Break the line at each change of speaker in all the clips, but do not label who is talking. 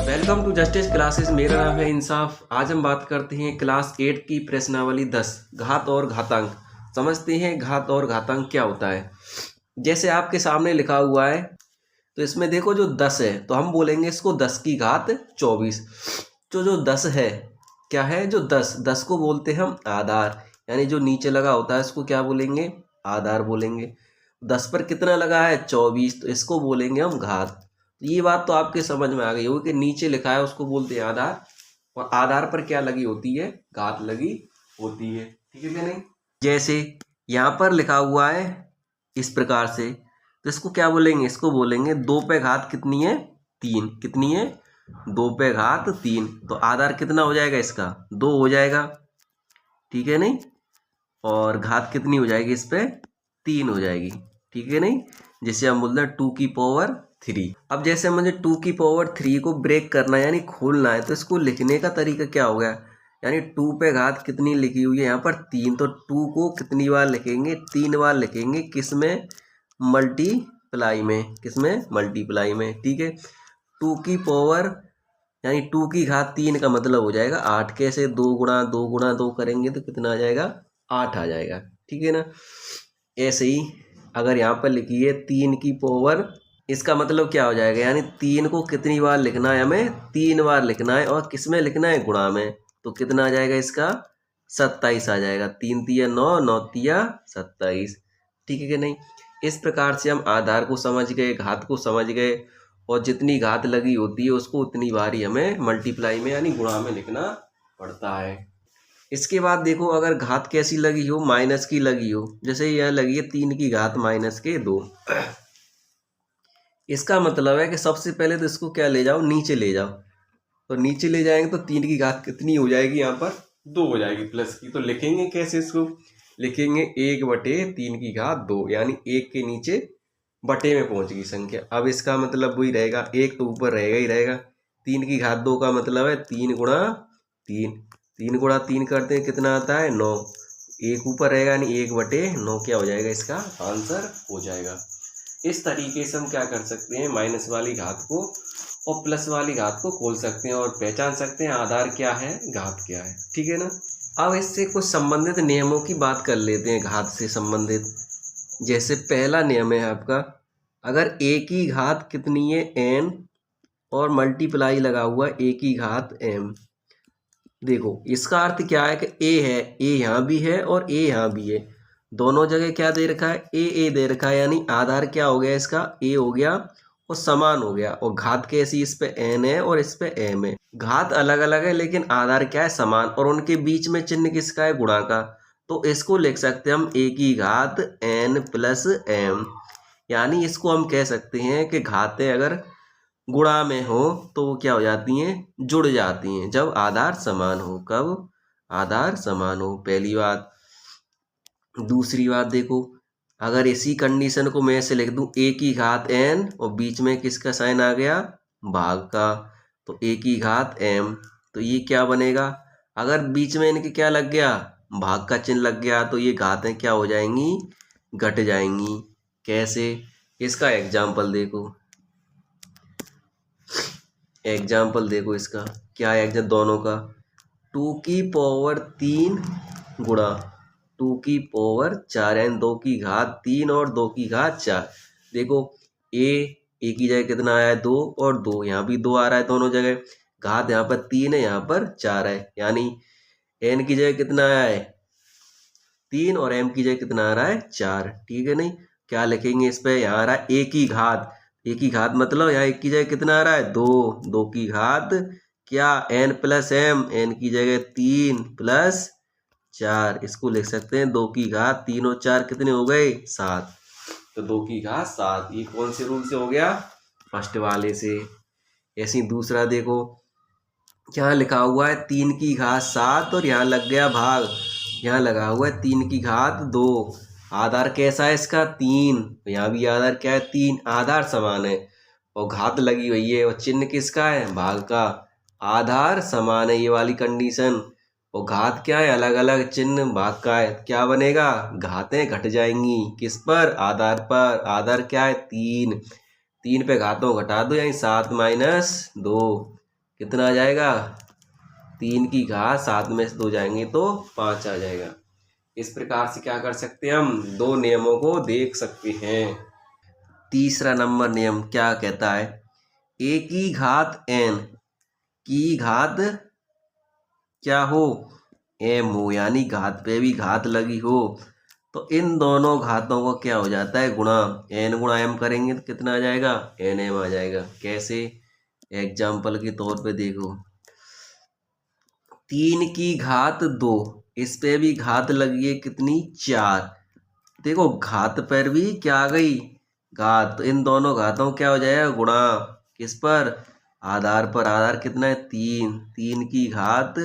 Welcome to justice classes. मेरा नाम है इंसाफ। आज हम बात करते हैं क्लास 8 की प्रश्नावली 10 घात और घातांक। समझते हैं घात और घातांक क्या होता है। जैसे आपके सामने लिखा हुआ है तो इसमें देखो जो 10 है तो हम बोलेंगे इसको 10 की घात 24। तो जो 10 है क्या है, जो 10 को बोलते हैं हम आधार, यानी जो नीचे लगा होता है इसको क्या बोलेंगे, आधार बोलेंगे। 10 पर कितना लगा है 24, तो इसको बोलेंगे हम घात। ये बात तो आपके समझ में आ गई होगी कि नीचे लिखा है उसको बोलते हैं आधार, और आधार पर क्या लगी होती है, घात लगी होती है। ठीक है कि नहीं। जैसे यहाँ पर लिखा हुआ है इस प्रकार से, तो इसको क्या बोलेंगे, इसको बोलेंगे 2 पे घात कितनी है 3। कितनी है 2 पे घात 3। तो आधार कितना हो जाएगा इसका 2 हो जाएगा। ठीक है नहीं। और घात कितनी हो जाएगी इस पे 3 हो जाएगी। ठीक है नहीं। जिसे हम बोलते हैं 2 की पावर 3। अब जैसे मुझे 2 की पावर 3 को ब्रेक करना है यानी खोलना है, तो इसको लिखने का तरीका क्या हो गया, यानी 2 पे घात कितनी लिखी हुई है यहाँ पर 3, तो 2 को कितनी बार लिखेंगे 3 बार लिखेंगे। किस में, मल्टीप्लाई में। किस में, मल्टीप्लाई में। ठीक है। 2 की पावर यानी 2 की घात 3 का मतलब हो जाएगा 8। कैसे, 2 गुणा 2 गुणा 2 करेंगे तो कितना आ जाएगा 8 आ जाएगा। ठीक है ना। ऐसे ही अगर यहाँ पर लिखी है 3 की पावर, इसका मतलब क्या हो जाएगा, यानी 3 को कितनी बार लिखना है, हमें 3 बार लिखना है, और किस में लिखना है, गुणा में। तो कितना आ जाएगा इसका 27 आ जाएगा। 3 तिया 9, 9 तिया 27। ठीक है कि नहीं। इस प्रकार से हम आधार को समझ गए, घात को समझ गए, और जितनी घात लगी होती है उसको उतनी बार ही हमें मल्टीप्लाई में यानी गुणा में लिखना पड़ता है। इसके बाद देखो अगर घात कैसी लगी हो, माइनस की लगी हो, जैसे यह लगी है 3 की घात माइनस के 2। इसका मतलब है कि सबसे पहले तो इसको क्या ले जाओ, नीचे ले जाओ। तो नीचे ले जाएंगे तो 3 की घात कितनी हो जाएगी, यहाँ पर 2 हो जाएगी प्लस की। तो लिखेंगे कैसे, इसको लिखेंगे 1/3 की घात 2, यानी 1 के नीचे बटे में पहुंच गई संख्या। अब इसका मतलब वही रहेगा, 1 तो ऊपर रहेगा ही रहेगा। 3 की घात 2 का मतलब है 3 गुणा 3। 3 गुणा 3 करते हैं कितना आता है 9। 1 ऊपर रहेगा यानी 1/9 क्या हो जाएगा, इसका आंसर हो जाएगा। इस तरीके से हम क्या कर सकते हैं, माइनस वाली घात को और प्लस वाली घात को खोल सकते हैं और पहचान सकते हैं आधार क्या है, घात क्या है। ठीक है ना। अब इससे कुछ संबंधित नियमों की बात कर लेते हैं घात से संबंधित। जैसे पहला नियम है आपका, अगर a की घात कितनी है n और मल्टीप्लाई लगा हुआ a की घात m। देखो इसका अर्थ क्या है कि a है, a यहाँ भी है और a यहाँ भी है, दोनों जगह क्या दे रखा है, a दे रखा है, यानी आधार क्या हो गया इसका a हो गया और समान हो गया। और घात कैसी, इस पे n है और इस पे m है। घात अलग अलग है लेकिन आधार क्या है, समान, और उनके बीच में चिन्ह किसका है, गुणा का। तो इसको लिख सकते हैं हम a की घात n प्लस m, यानी इसको हम कह सकते हैं कि घातें अगर गुणा में हो तो वो क्या हो जाती हैं, जुड़ जाती हैं, जब आधार समान हो। कब, आधार समान हो, पहली बात। दूसरी बात देखो, अगर इसी कंडीशन को मैं ऐसे लिख दूं a की घात n और बीच में किसका साइन आ गया, भाग का, तो a की घात m, तो ये क्या बनेगा, अगर बीच में इनके क्या लग गया, भाग का चिन्ह लग गया, तो ये घातें क्या हो जाएंगी, घट जाएंगी। कैसे, इसका एग्जाम्पल देखो। एग्जाम्पल देखो इसका क्या है, एग्जाम्पल दोनों का। 2 की पावर 3 गुणा 2 की पावर 4, यानी 2 की घात 3 और 2 की घात 4। देखो a की जगह कितना आया है 2 और 2, यहाँ भी 2 आ रहा है दोनों जगह। घात यहाँ पर 3 है, यहाँ पर 4 है, यानी n की जगह कितना आया है 3 और m की जगह कितना आ रहा है 4। ठीक है नहीं। क्या लिखेंगे इस पे, यहाँ आ रहा है a की घात, a की घात मतलब यहाँ 1 की जगह कितना आ रहा है 2, 2 की घात क्या n प्लस m, n की जगह 3 प्लस 4। इसको लिख सकते हैं 2 की घात 3 और 4 कितने हो गए 7, तो 2 की घात 7। ये कौन से रूल से हो गया, फर्स्ट वाले से। ऐसे ही दूसरा देखो, यहाँ लिखा हुआ है 3 की घात 7 और यहाँ लग गया भाग, यहाँ लगा हुआ है 3 की घात 2। आधार कैसा है इसका 3, यहाँ भी आधार क्या है 3, आधार समान है और घात लगी हुई है, और चिन्ह किसका है, भाग का। आधार समान है ये वाली कंडीशन, और घात क्या है, अलग अलग, चिन्ह भाग का है, क्या बनेगा, घातें घट जाएंगी। किस पर, आधार पर। आधार क्या है 3, 3 पे घातों घटा दो यानी 7 - 2, कितना आ जाएगा, 3 की घात 7 में से 2 जाएंगे तो 5 आ जाएगा। इस प्रकार से क्या कर सकते हैं, हम दो नियमों को देख सकते हैं। तीसरा नंबर नियम क्या कहता है, ए की घात n की घात क्या हो, एम हो, यानी घात पे भी घात लगी हो तो इन दोनों घातों को क्या हो जाता है, गुणा। एन गुणा एम करेंगे तो कितना आ जाएगा, एन एम आ जाएगा। कैसे, एग्जाम्पल के तौर पे देखो, 3 की घात 2, इस पे भी घात लगी है कितनी, 4। देखो घात पर भी क्या आ गई, घात, तो इन दोनों घातों क्या हो जाएगा, गुणा। किस पर, आधार पर। आधार कितना है, 3। 3 की घात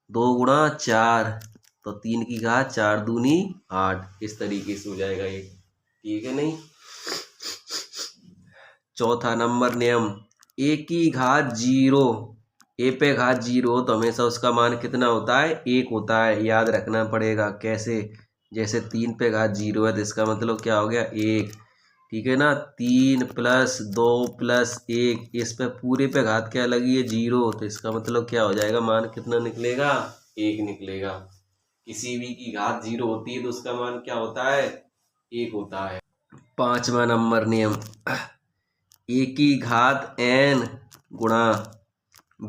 2 गुणा 4, तो 3 की घात 4 दूनी 8। इस तरीके से हो जाएगा ये, ठीक है नहीं। चौथा नंबर नियम, ए की घात 0, ए पे घात 0 तो हमेशा उसका मान कितना होता है, 1 होता है। याद रखना पड़ेगा। कैसे, जैसे 3 पे घात 0 है तो इसका मतलब क्या हो गया, 1, ठीक है ना। 3 प्लस 2 प्लस 1, इस पे पूरे पे घात क्या लगी है, 0, तो इसका मतलब क्या हो जाएगा, मान कितना निकलेगा, 1 निकलेगा। किसी भी की घात 0 होती है तो उसका मान क्या होता है, 1 होता है। पांचवा नंबर नियम, ए की घात n गुणा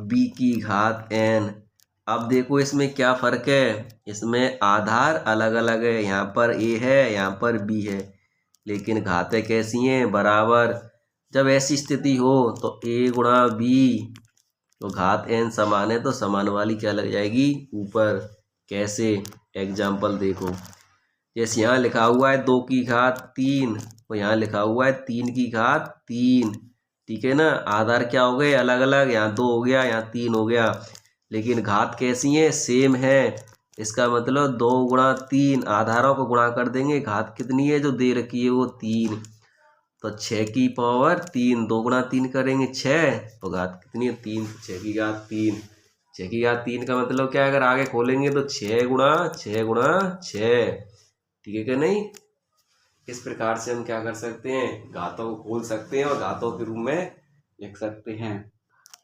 b की घात n। अब देखो इसमें क्या फर्क है, इसमें आधार अलग अलग है, यहाँ पर a है, यहाँ पर b है, लेकिन घातें कैसी हैं, बराबर। जब ऐसी स्थिति हो तो a गुणा b, तो घात n समान है तो समान वाली क्या लग जाएगी, ऊपर। कैसे, एग्जाम्पल देखो, जैसे यहाँ लिखा हुआ है 2 की घात 3, और यहाँ लिखा हुआ है 3 की घात 3, ठीक है ना। आधार क्या हो गए, अलग अलग, यहाँ 2 हो गया, यहाँ 3 हो गया, लेकिन घात कैसी है, सेम है। इसका मतलब 2 गुणा 3, आधारों को गुणा कर देंगे, घात कितनी है जो दे रखी है वो 3, तो 6 की पावर 3, 2 गुणा 3 करेंगे 6, तो घात कितनी है, 3, 6 की घात 3। 6 की घात 3 का मतलब क्या है, अगर आगे खोलेंगे तो 6 गुणा 6 गुणा 6, ठीक है क्या नहीं। इस प्रकार से हम क्या कर सकते हैं, घातों को खोल सकते हैं और घातों के रूप में लिख सकते हैं।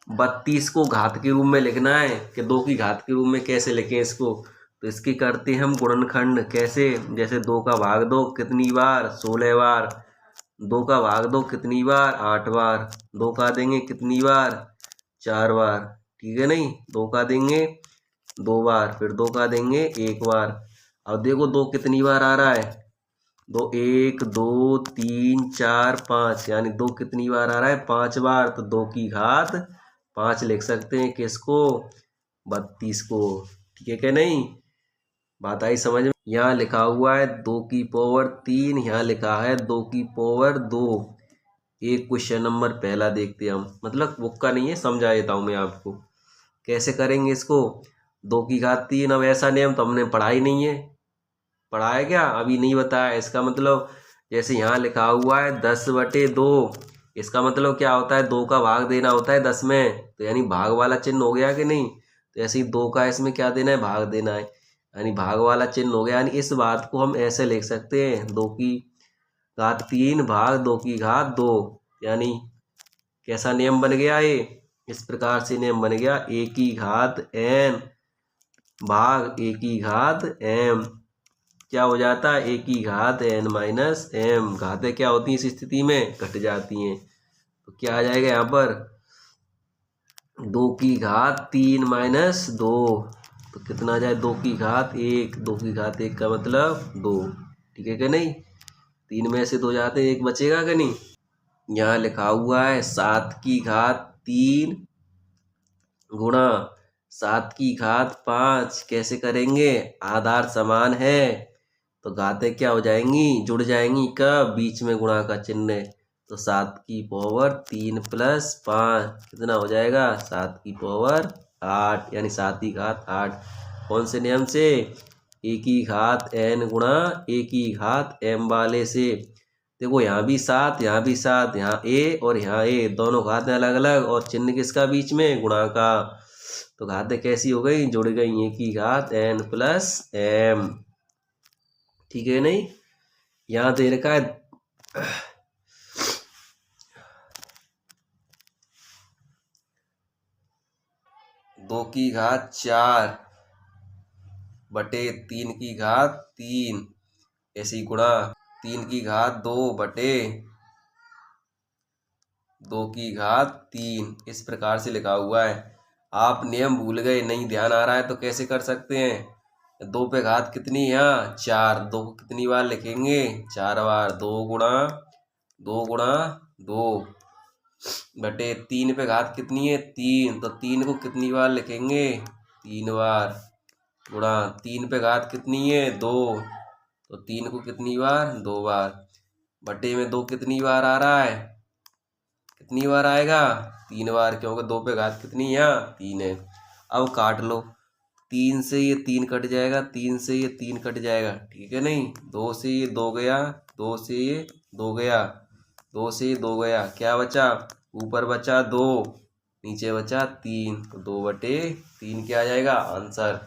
32 को घात के रूप में लिखना है कि 2 की घात के रूप में कैसे लिखें इसको, तो इसकी करते हैं हम गुणनखंड। कैसे, जैसे 2 का भाग 2 कितनी बार, 16 बार। 2 का भाग 2 कितनी बार, 8 बार। 2 का देंगे कितनी बार, 4 बार, ठीक है नहीं। 2 का देंगे 2 बार, फिर 2 का देंगे 1 बार। अब देखो 2 कितनी बार आ रहा है, 2 1 2 3 4 5, यानी 2 कितनी बार आ रहा है, 5 बार, तो 2 की घात 5 लिख सकते हैं किसको, 32 को, ठीक है क्या नहीं। बात आई समझ में। यहाँ लिखा हुआ है 2 की पावर 3, यहाँ लिखा है 2 की पावर 2। एक क्वेश्चन नंबर पहला देखते हैं हम, मतलब बुक का नहीं है, समझा देता हूँ मैं आपको कैसे करेंगे इसको। 2 की घात 3, अब ऐसा नियम तो हमने पढ़ा ही नहीं है, पढ़ा है क्या, अभी नहीं बताया। इसका मतलब जैसे यहाँ लिखा हुआ है 10/2, इसका मतलब क्या होता है, 2 का भाग देना होता है 10 में, तो यानी भाग वाला चिन्ह हो गया कि नहीं। तो ऐसे ही 2 का इसमें क्या देना है, भाग देना है, यानी भाग वाला चिन्ह हो गया। यानी इस बात को हम ऐसे लिख सकते हैं, 2 की घात 3 भाग 2 की घात 2, यानी कैसा नियम बन गया ये, इस प्रकार से नियम बन गया, a की घात n भाग a की घात m, क्या हो जाता है, a की घात n माइनस m। घातें क्या होती हैं इस स्थिति में, घट जाती हैं, तो क्या आ जाएगा यहाँ पर, 2 की घात 3 माइनस 2, तो कितना आ जाए, 2 की घात 1, 2 की घात 1 का मतलब 2, ठीक है क्या नहीं। 3 में से 2 जाते हैं, 1 बचेगा कि नहीं। यहाँ लिखा हुआ है 7 की घात 3 गुणा 7 की घात 5, कैसे करेंगे, आधार समान है तो घातें क्या हो जाएंगी, जुड़ जाएंगी, कब, बीच में गुणा का चिन्ह है, तो 7 की पावर 3 प्लस 5 कितना हो जाएगा, 7 की पावर 8, यानी 7 की घात 8। कौन से नियम से, a की घात n गुणा a की घात m वाले से। देखो यहाँ भी 7, यहाँ भी 7, यहाँ a और यहाँ a, दोनों घातें अलग अलग और चिन्ह किसका बीच में, गुणा का, तो घातें कैसी हो गई, जुड़ गई, a की घात n प्लस m, ठीक है नहीं। यहाँ दे रखा है 2 की घात 4 बटे 3 की घात 3, ऐसी गुणा 3 की घात 2 बटे 2 की घात 3, इस प्रकार से लिखा हुआ है। आप नियम भूल गए, नहीं ध्यान आ रहा है तो कैसे कर सकते हैं? 2 पे घात कितनी है? 4। 2 को कितनी बार लिखेंगे? 4 बार। 2 गुणा 2 बटे 3 पे घात कितनी है? 3, तो 3 को कितनी बार लिखेंगे? 3 बार। गुणा 3 पे घात कितनी है? 2, तो 3 को कितनी बार? 2 बार। बटे में 2 कितनी बार आ रहा है? कितनी बार आएगा? 3 बार, क्योंकि 2 पे घात कितनी है? 3 है। अब काट लो। 3 से ये 3 कट जाएगा, 3 से ये 3 कट जाएगा, ठीक है नहीं? 2 से ये 2 गया, 2 से ये 2 गया, 2 से ये 2 गया, क्या बचा? ऊपर बचा 2, नीचे बचा 3, तो 2 बटे 3 क्या आ जाएगा? आंसर।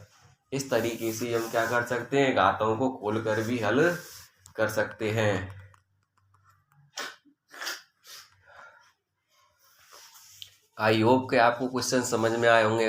इस तरीके से हम क्या कर सकते हैं? घातों को खोलकर भी हल कर सकते हैं। आई होप कि आपको क्वेश्चन समझ में आए होंगे।